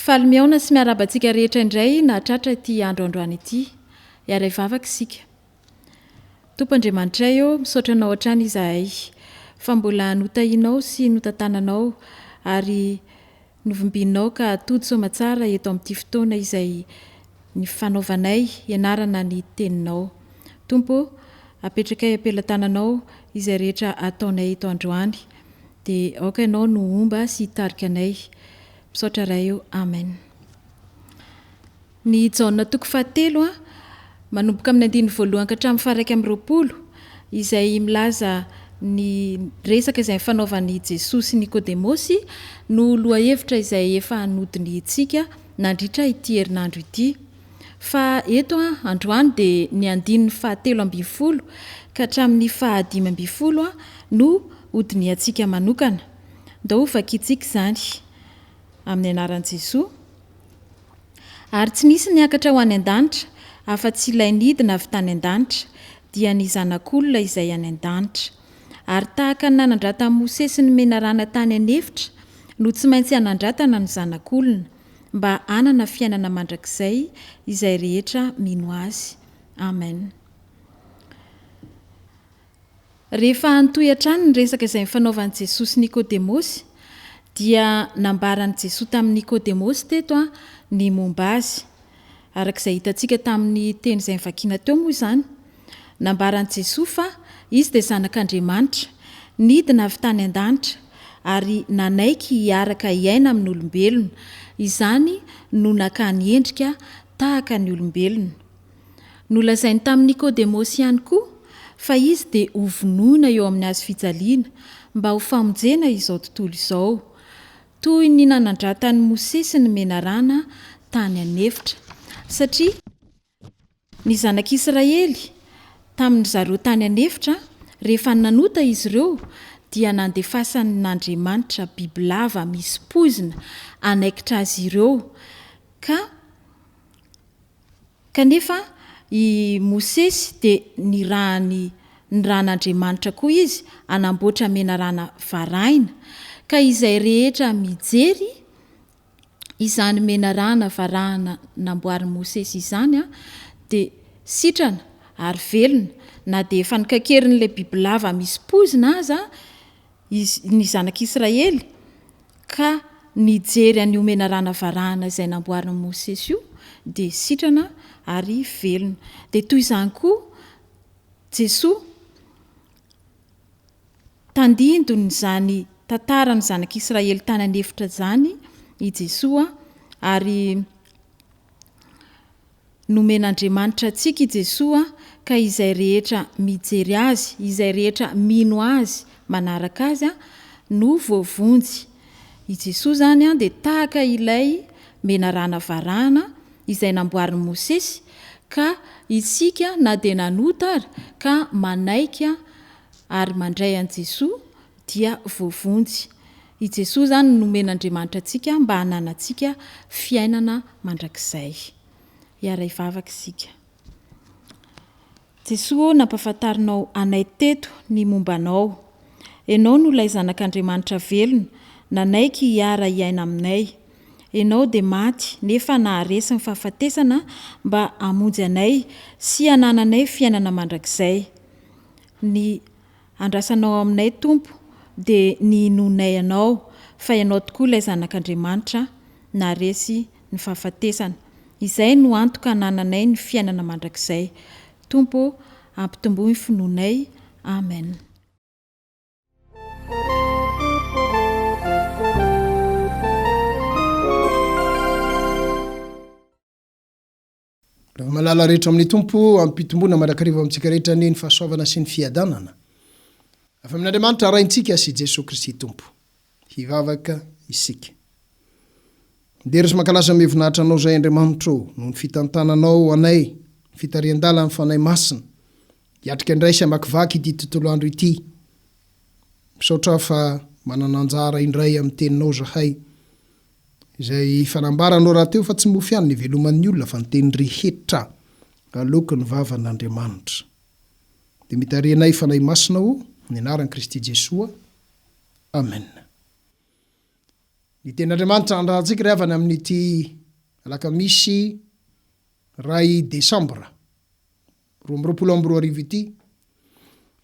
Falmiaona sy miarabantsika rehetra indray nahatratra ity androandroany ity iara ivavaka isika. Tompoandriamanitra eo misaotra anao hatrany izahay fa mbola notahinao sy notantananao ary novimbinao ka atody soamatsara eto amin'ity fotoana izay ny fanaovanay ianarana ny teninao. Tompo, apetraka ampelantananao izay rehetra ataonay eto androany dia aoka ianao no omba sy hitarika anay. Misaotra ray eo. Amen. Ny Jaona toko 7 manomboka amin'ny 1 ka hatramin'ny 1:20 izay milaza ny resaka izay fanaovan'i Jesosy sy Nikodemosy no lohahevitra izay efa hanodiny itsika nandritra ity herinandro ity. Fa eto androany dia ny 17 ka hatramin'ny 18 no hodiny atsika manokana. Ndao vakitsika izany amin'ny anaran'i Jesoa. Ary tsy nisy niakatra ho any an-danitra afa-tsy ilay nidina avy tany an-danitra dia ny zanak'olona izay any an-danitra. Ary tahaka ny nanandrata Mosesy ny menarana tany anefitra no tsy maintsy hanandratana ny zanak'olona mba hanana fiainana mandrakizay izay rehetra mino azy. Amen. Rehefa antoy hatrany ny resaka izay fanaovan'i Jesosy Nikodemosy dia nambaran'i Jesosy tamin'ny Nikodemosy teto ny momba azy. Arak'izay hitantsika tamin'ny teny izay vakiana teo moa izany, nambaran'i Jesosy fa izy dia zanak'Andriamanitra, nidina avy tany an-danitra ary nanaiky hiaraka hiaina amin'ny olombelona. Izany no naka ny endrika tahaka ny olombelona. Nolazainy tamin'ny Nikodemosy ihany koa fa izy dia hovonoina eo amin'ny hazo fijaliana mba ho famonjena izao tontolo izao, toy ny nanandratany Mosesy ny menarana tany anefitra. Satria ny zanak'Israely tamin'ny zareo tany anefitra rehefa nanota izy ireo dia nandefasan'Andriamanitra bibilava misy pozina anaikitra azy ireo kanefa i Mosesy dia ny rahan'Andriamanitra koa izy anamboatra menarana varahina ka izay rehetra mijery izany menarana varahana namboarin'i Mosesy izany dia sitrana ary velona na dia efa nikakerin'ilay bibilava misy pozina aza ny zanak'Israely ka nijery an'io menarana varahana izay namboarin'i Mosesy io dia sitrana ary velona. Dia toy izany koa Jesosy tandindony izany tantarany zanak'Israely tany anefitra izany i Jesosy ary nomen'Andriamanitra antsika i Jesosy ka izay rehetra mijery azy, izay rehetra mino azy manaraka azy no voavonjy. I Jesosy izany dia tahaka ilay menarana varahana izay namboarin'i Mosesy ka isika na dia nanota ary ka manaika ary mandray an'i Jesosy dia voavonjy. I Jesosy izany nomen'Andriamanitra antsika mba hananantsika fiainana mandrakizay. Iara ivavaka isika. Jesosy, nampahafantarinao anay teto ny mombanao. Ianao no ilay zanak'Andriamanitra velona, nanaiky hiara hiaina aminay. Ianao dia maty nefa naharesy ny fahafatesana mba hamonjy anay sy hanananay fiainana mandrakizay. Ny andrasanao aminay Tompo dia ny inonay anao fa ianao tokoa ilay zanak'Andriamanitra naharesy ny fahafatesana. Izay no antoka hanananay ny fiainana mandrakizay. Tompo, ampitomboy ny finoanay. Amen. Raha malala rehetra amin'ny Tompo ampitomboana mandrakariva amintsika rehetra ny fahasoavana sy ny fiadanana. Afa amin'Andriamanitra raintsika sy Jesosy Kristy Tompo. Hivavaka isika. Dery mankalaza mevonahitra anao zay Andriamanitra no ny fitantananao anay, fitarian-dala amin'ny fanay masina. Hiatrika indray sy amakivaky ity tontolo andro ity. Misaotra fa manana anjara indray amin'ny teninao zahay. Izay fanambaranao raha teo fa tsy mofy ihany ny veloman'ny olona fa ny teny rehetra aloky ny vavan'Andriamanitra. Dia mitarianay fanay masina ho ny anaran'i Kristy Jesosy. Amen. Ny tenin'Andriamanitra andrahantsika rehefa ny amin'ity alakamisy ray Desambra 2024 ity.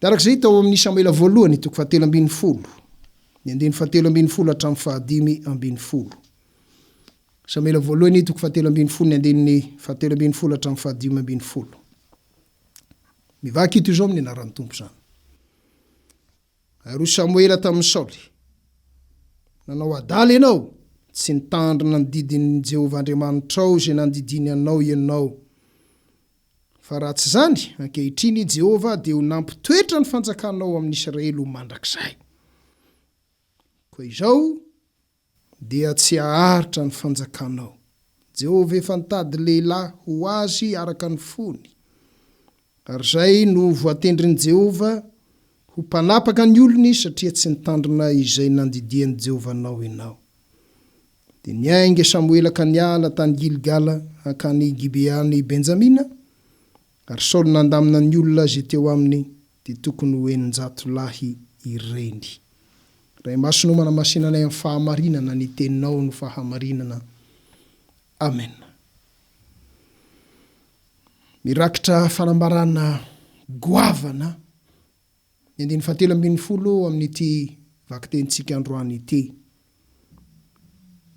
Darak'izay tao amin'ny Samuela voalohany toko 7:10. Ny 7:10 hatramin'ny 5:10. Samuela voalohany toko 7:10 ny 7:10 hatramin'ny 5:10. Mivaky ito izao amin'ny anaran'ny Tompo zany. Ary Samuela tamin'ny Saoly: nanao adaly ianao, tsy nitandrina ny didin'i Jehovah Andriamanitrao izay nandidiny anao ianao. Fa raha tsy zany, ankehitriny Jehovah dia ho nampitoetra ny fanjakanao amin'ny Israely ho mandrakizay. Koa izao dia tsy haharitra ny fanjakanao. Jehovah efa nitady lehilahy ho azy araka ny fony. Ary zay no voatendrin'i Jehovah ho mpanapaka ny olony satria tsy nitandrina izay nandidian'i Jehovah anao ianao. Dia niainga Samuela ka niala tany Gilgala hankany Gibeany Benjamina. Ary Saoly nandamina ny olona zay teo aminy dia tokony ho 900 lahy ireny. Ray masonao manamasinanay amin'ny fahamarinana ny teninao no fahamarinana. Amen. Mirakitra fanambarana goavana ny 7:10 amin'ity vakitentsika androany ity.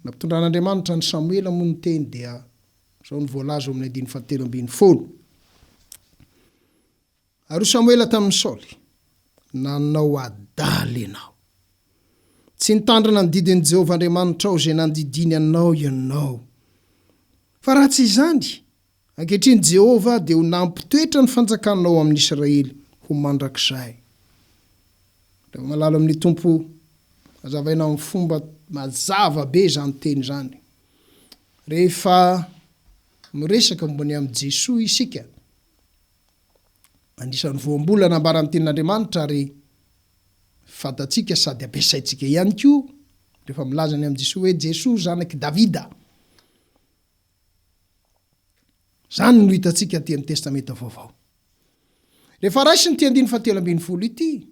Nampitondran'Andriamanitra ny Samuela moa ny teny dia zao ny voalaza amin'ny 7:10. Ary Samuela tamin'ny Saoly: nanao adaly ianao, tsy nitandrina ny didin'i Jehovah Andriamanitrao izay nandidiny anao ianao. Fa raha tsy izany, ankehitriny Jehovah dia ho nampitoetra ny fanjakanao amin'ny Israely ho mandrakizay. Rehefa malalo amin'ny Tompo azavaina amin'ny fomba mazava be zany teny zany. Rehefa miresaka momba ny amin'ny Jesoa isika, anisan'ny voambola nambaran'ny tenin'Andriamanitra ary fantatsika sady ampiasaitsika ihany koa rehefa milaza ny amin'ny Jesoa hoe Jesoa zanaky Davida. Zany no hitantsika aty amin'ny testamenta vaovao. Rehefa raisy ny 7:10 ity,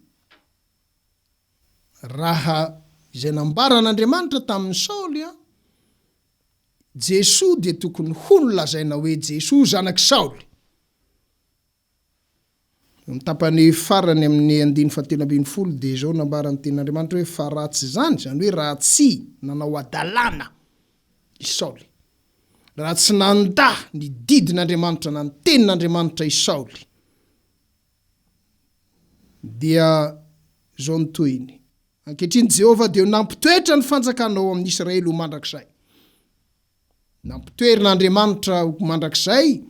raha izay nambaran'Andriamanitra tamin'ny Saoly, Jesoa dia tokony ho nolazaina hoe Jesoa zanaky Saoly. Mitapany farany amin'ny 7:10 dia zao nambaran'ny tenin'Andriamanitra hoe fa raha tsy zany, zany hoe raha tsy nanao adalana i Saoly, raha tsy nanda ny didin'Andriamanitra na ny tenin'Andriamanitra i Saoly, dia zao ny tohiny: ankehitriny Jehovah dia ho nampitoetra ny fanjakanao amin'ny Israely ho mandrakizay. Nampitoerin'Andriamanitra ho mandrakizay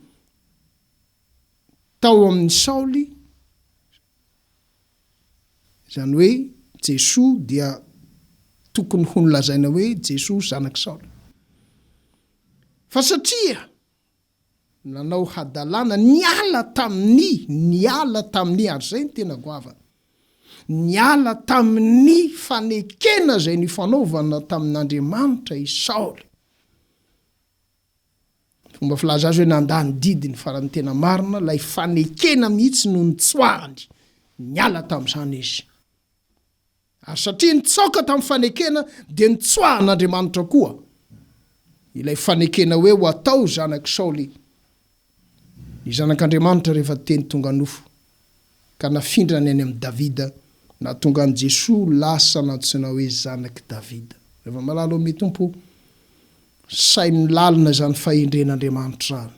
tao amin'ny Saoly, zany hoe Jesoa dia tokony ho nolazaina hoe Jesoa zanaky Saoly. Fa satria nanao hadalana, niala tamin'ny ary zay ny tena goavana, niala tamin'ny fanekena zay ny fanaovana tamin'Andriamanitra i Saoly. Fomba filaza azy hoe nandany didiny farany tena marina, lay fanekena mihitsy no nitsoahany, niala tamin'izany izy. Ary satria nitsoaka tamin'ny fanekena dia nitsoahan'Andriamanitra koa ilay fanekena hoe ho atao zanaky Saoly. Ny zanak'Andriamanitra rehefa teny tonga nofo ka nafindrany any amin'ny Davida, na tonga an' Jesoa lasa nantsina hoe zanaky Davida. Rehefa malalo amin'ny Tompo, sainy lalina zany fahendren'Andriamanitra.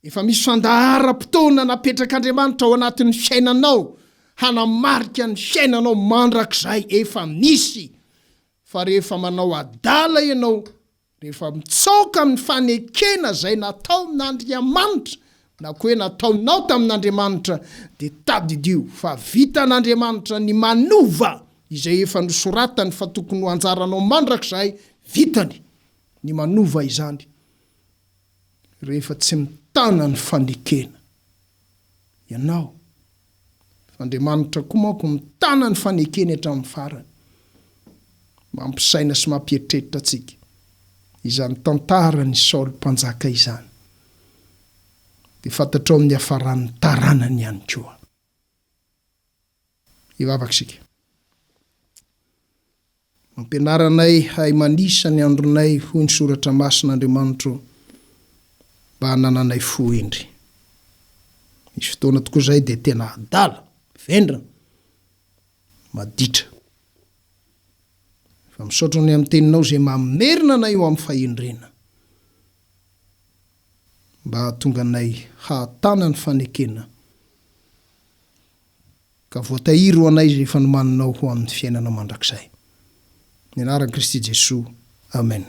Efa misy fandaharam-potoana napetrak'Andriamanitra ao anatin'ny fiainanao, hanamarika ny fiainanao mandrakizay, efa misy. Fa rehefa manao adala ianao, rehefa mitsoka amin'ny fanekena zay natao amin'Andriamanitra, na koa hoe nataonao tamin'Andriamanitra, dia tadidio fa vitan'Andriamanitra ny manova izay efa nosoratany fa tokony ho anjaranao mandrakizay, vitany ny manova izany. Rehefa tsy mitana ny fanekena ianao, Andriamanitra koa manko mitana ny fanekena hatramin'ny farany, mampisaina sy mampieritreritra atsika izany tantara ny Saoly mpanjaka izany, dia fantatrao amin'ny hafaran'ny taranany ihany koa. Ivavaka isika. mampianaranay hay manisa ny andronay hoy ny soratra masin'Andriamanitro mba hanananay fo indry. Misy fotoana tokoa zay de tena adala vendrana maditra fa misaotra ny amin'ny teninao zay mamerina anay eo amin'ny fahindrena mba tonga anay hahatana ny fanekena ka voatahiry ho anay zay fanomaninao ho amin'ny fiainana mandrakizay. Ny anaran'i Kristy Jesosy. Amen.